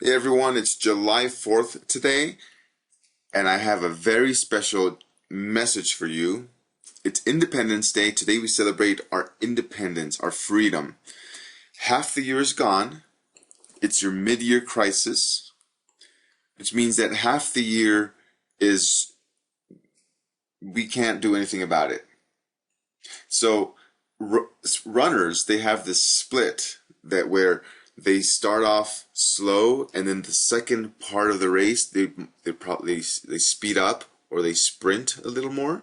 Hey everyone, it's July 4th today, and I have a very special message for you. It's Independence Day. Today we celebrate our independence, our freedom. Half the year is gone. It's your mid-year crisis, which means that half the year is we can't do anything about it. So runners, they have this split that where they start off slow, and then the second part of the race they speed up or they sprint a little more.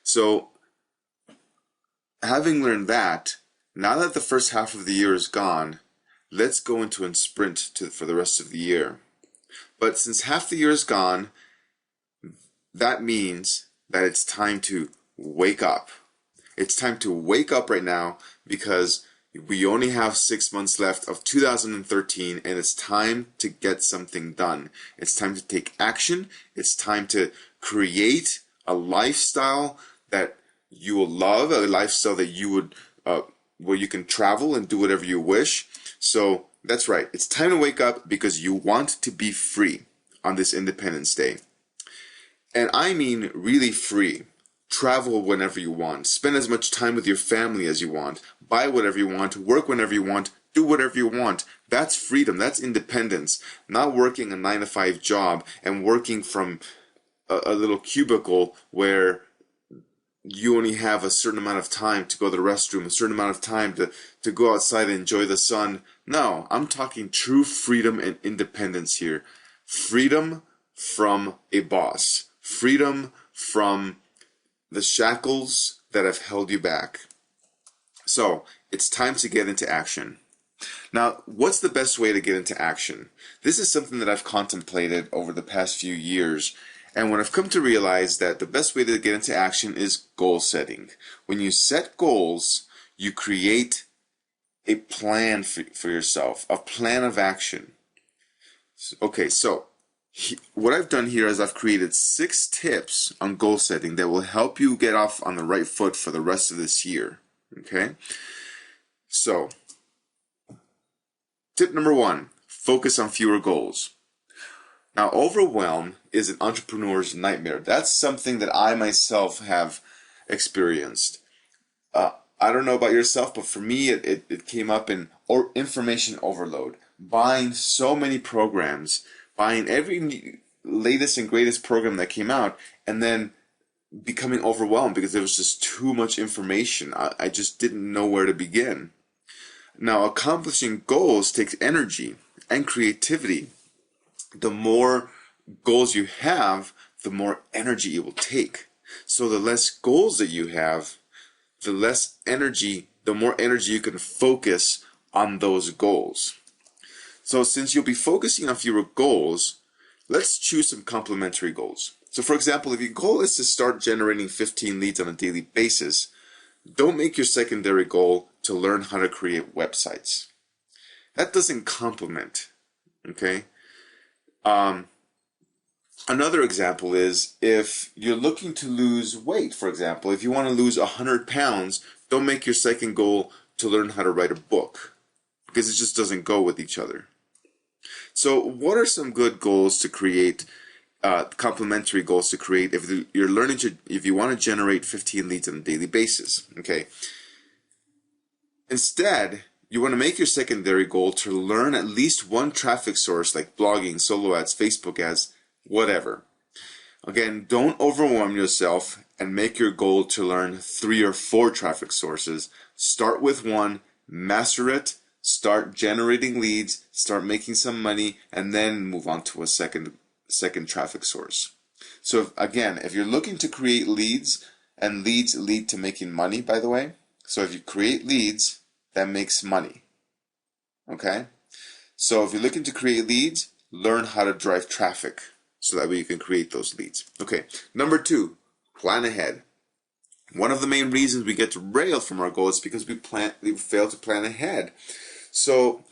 So having learned that, now that the first half of the year is gone, let's go into a sprint for the rest of the year. But since half the year is gone, that means that it's time to wake up. It's time to wake up right now because we only have 6 months left of 2013, and it's time to get something done. It's time to take action. It's time to create a lifestyle that you will love, a lifestyle that you would, where you can travel and do whatever you wish. So that's right. It's time to wake up because you want to be free on this Independence Day. And I mean really free. Travel whenever you want. Spend as much time with your family as you want. Buy whatever you want. Work whenever you want. Do whatever you want. That's freedom. That's independence. Not working a 9-to-5 job and working from a little cubicle where you only have a certain amount of time to go to the restroom, a certain amount of time to go outside and enjoy the sun. No, I'm talking true freedom and independence here. Freedom from a boss. Freedom from the shackles that have held you back. So, it's time to get into action. Now, what's the best way to get into action? This is something that I've contemplated over the past few years, and when I've come to realize that the best way to get into action is goal setting. When you set goals, you create a plan for yourself, a plan of action. Okay, so what I've done here is I've created 6 tips on goal setting that will help you get off on the right foot for the rest of this year. Okay? So, tip number 1, focus on fewer goals. Now, overwhelm is an entrepreneur's nightmare. That's something that I myself have experienced. I don't know about yourself, but for me, it came up in information overload. Buying so many programs, buying every latest and greatest program that came out, and then becoming overwhelmed because there was just too much information. I just didn't know where to begin. Now, accomplishing goals takes energy and creativity. The more goals you have, the more energy it will take. So the less goals that you have, the less energy, the more energy you can focus on those goals. So since you'll be focusing on fewer goals, let's choose some complementary goals. So for example, if your goal is to start generating 15 leads on a daily basis, don't make your secondary goal to learn how to create websites. That doesn't complement, okay? Another example is if you're looking to lose weight, for example, if you want to lose 100 pounds, don't make your second goal to learn how to write a book, because it just doesn't go with each other. So what are some good goals to create, complementary goals to create if you want to generate 15 leads on a daily basis? Okay. Instead, you want to make your secondary goal to learn at least one traffic source like blogging, solo ads, Facebook ads, whatever. Again, don't overwhelm yourself and make your goal to learn 3 or 4 traffic sources. Start with one, master it, start generating leads, start making some money, and then move on to a second traffic source. So if you're looking to create leads, and leads lead to making money, by the way. So if you create leads, that makes money. Okay? So if you're looking to create leads, learn how to drive traffic so that way you can create those leads. Okay. Number 2, plan ahead. One of the main reasons we get derailed from our goals is because we fail to plan ahead. So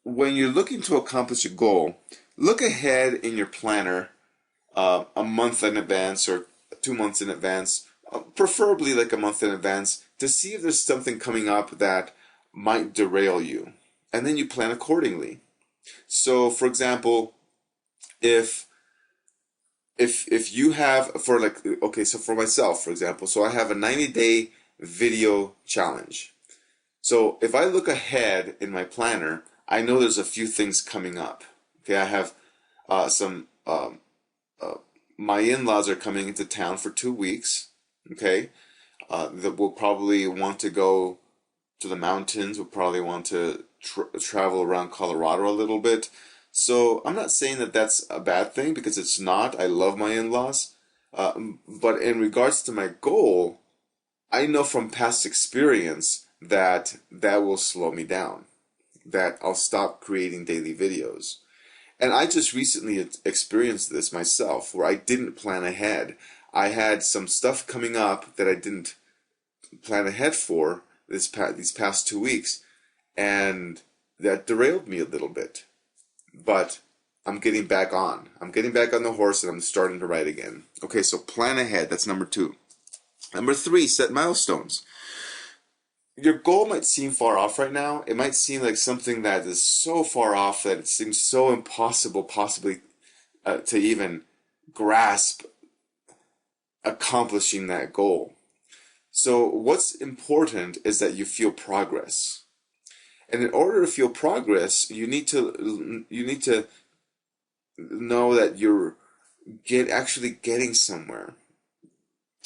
when you're looking to accomplish a goal, look ahead in your planner a month in advance or 2 months in advance, preferably like a month in advance, to see if there's something coming up that might derail you. And then you plan accordingly. So, for example, if if you have for like okay, so for myself, for example, so I have a 90-day video challenge. So if I look ahead in my planner, I know there's a few things coming up. Okay, I have some uh, my in-laws are coming into town for 2 weeks. Okay, that will probably want to go to the mountains. We'll probably want to travel around Colorado a little bit. So I'm not saying that that's a bad thing because it's not. I love my in-laws. But in regards to my goal, I know from past experience that that will slow me down, that I'll stop creating daily videos. And I just recently experienced this myself where I didn't plan ahead. I had some stuff coming up that I didn't plan ahead for these past 2 weeks, and that derailed me a little bit. But I'm getting back on. I'm getting back on the horse and I'm starting to ride again. Okay, so plan ahead. That's number two. Number three, set milestones. Your goal might seem far off right now. It might seem like something that is so far off that it seems so impossible, possibly, to even grasp accomplishing that goal. So, what's important is that you feel progress. And in order to feel progress, you need to know that you're actually getting somewhere.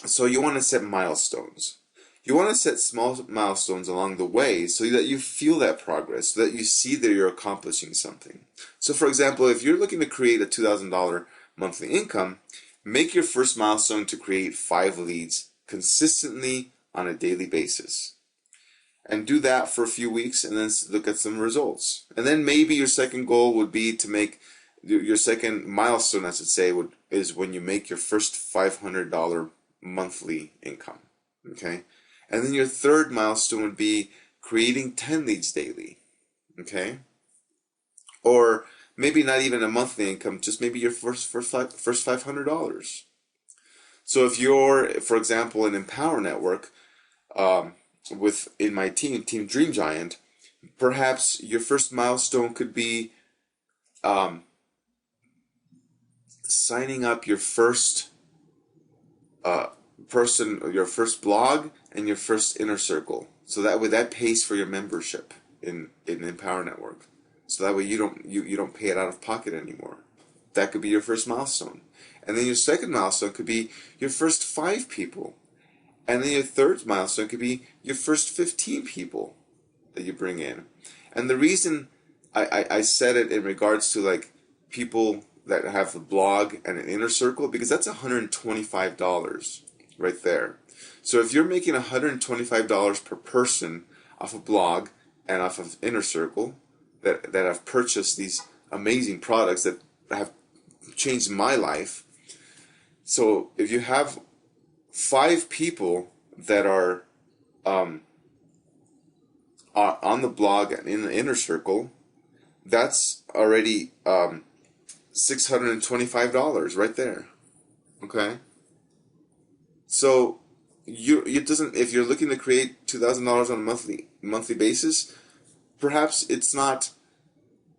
So you want to set milestones. You want to set small milestones along the way so that you feel that progress, so that you see that you're accomplishing something. So for example, if you're looking to create a $2,000 monthly income, make your first milestone to create 5 leads consistently on a daily basis. And do that for a few weeks and then look at some results. And then maybe your second goal would be to make your second milestone, I should say, is when you make your first $500 monthly income. Okay? And then your third milestone would be creating 10 leads daily. Okay? Or maybe not even a monthly income, just maybe your first $500. So if you're, for example, an Empower Network, in my Team Dream Giant, perhaps your first milestone could be signing up your first your first blog and your first inner circle. So that way that pays for your membership in Empower Network. So that way you don't pay it out of pocket anymore. That could be your first milestone. And then your second milestone could be your first 5 people. And then your third milestone could be your first 15 people that you bring in. And the reason I said it in regards to like people that have a blog and an inner circle, because that's $125 right there. So if you're making $125 per person off a blog and off of inner circle that have purchased these amazing products that have changed my life. So if you have 5 people that are on the blog and in the inner circle, that's already $625 right there. Okay? So if you're looking to create $2,000 on a monthly basis, perhaps it's not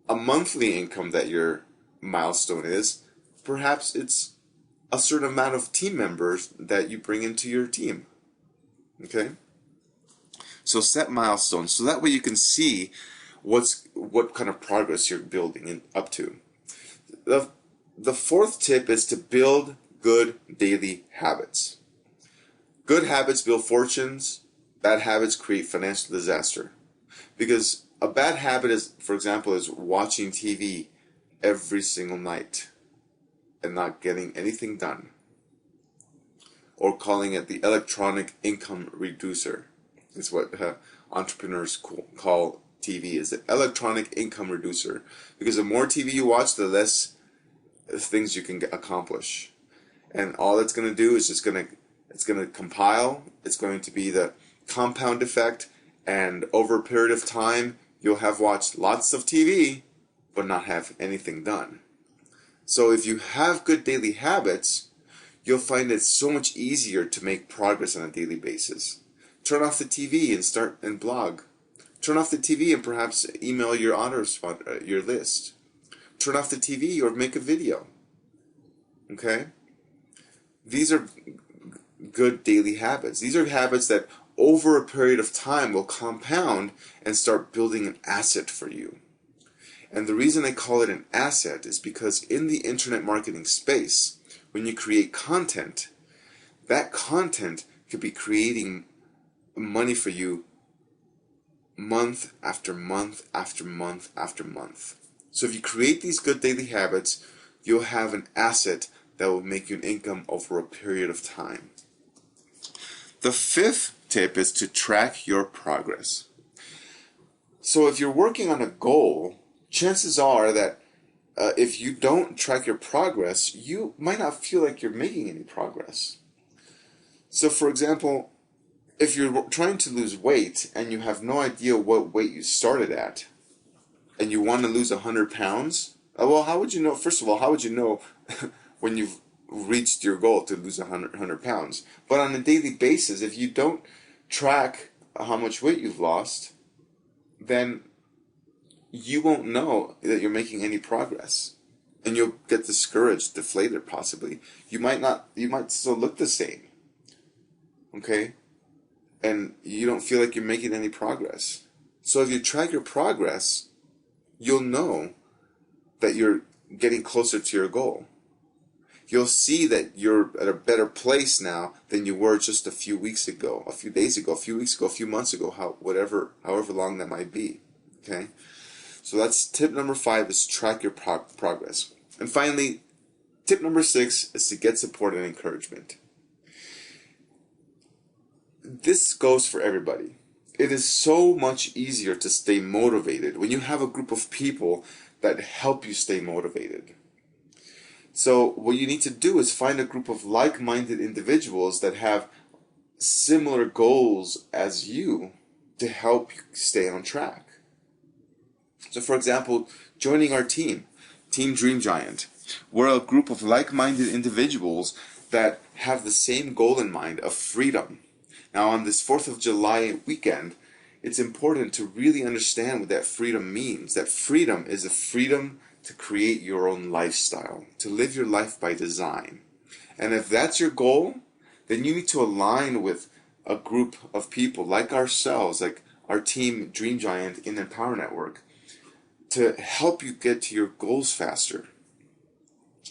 a monthly income that your milestone is. Perhaps it's a certain amount of team members that you bring into your team. Okay? So set milestones so that way you can see what kind of progress you're building up to. The fourth tip is to build good daily habits. Good habits build fortunes. Bad habits create financial disaster. Because a bad habit is, for example, is watching TV every single night and not getting anything done. Or calling it the electronic income reducer. It's what entrepreneurs call TV, is the electronic income reducer. Because the more TV you watch, the less things you can accomplish. And all it's going to do is it's going to compile. It's going to be the compound effect. And over a period of time, you'll have watched lots of TV, but not have anything done. So if you have good daily habits, you'll find it so much easier to make progress on a daily basis. Turn off the TV and blog. Turn off the TV and perhaps email your your list. turn off the TV or make a video. Okay? These are good daily habits. These are habits that over a period of time will compound and start building an asset for you. And the reason I call it an asset is because in the internet marketing space, when you create content, that content could be creating money for you month after month after month after month. So if you create these good daily habits, you'll have an asset that will make you an income over a period of time. The fifth tip is to track your progress. So if you're working on a goal, chances are that if you don't track your progress, you might not feel like you're making any progress. So for example, if you're trying to lose weight and you have no idea what weight you started at, and you want to lose 100 pounds, well, how would you know? First of all, how would you know when you've reached your goal to lose 100 pounds? But on a daily basis, if you don't track how much weight you've lost, then you won't know that you're making any progress. And you'll get discouraged, deflated possibly. You might still look the same. Okay? And you don't feel like you're making any progress. So if you track your progress, you'll know that you're getting closer to your goal. You'll see that you're at a better place now than you were just a few weeks ago, a few days ago, a few weeks ago, a few months ago, however long that might be. Okay? So that's tip number 5, is track your progress. And finally, tip number 6 is to get support and encouragement. This goes for everybody. It is so much easier to stay motivated when you have a group of people that help you stay motivated. So what you need to do is find a group of like-minded individuals that have similar goals as you to help you stay on track. So for example, joining our team, Team Dream Giant. We're a group of like-minded individuals that have the same goal in mind of freedom. Now on this 4th of July weekend, it's important to really understand what that freedom means. That freedom is a freedom to create your own lifestyle, to live your life by design. And if that's your goal, then you need to align with a group of people like ourselves, like our team Dream Giant in Empower Network, to help you get to your goals faster.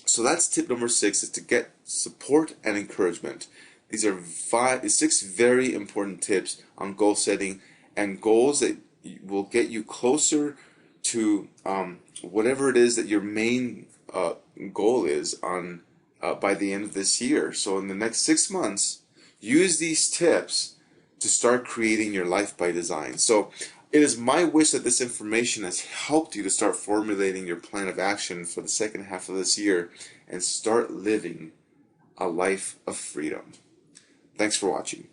So that's tip number 6, is to get support and encouragement. These are 6 very important tips on goal setting and goals that will get you closer to whatever it is that your main goal is on by the end of this year. So in the next 6 months, use these tips to start creating your life by design. So it is my wish that this information has helped you to start formulating your plan of action for the second half of this year and start living a life of freedom. Thanks for watching.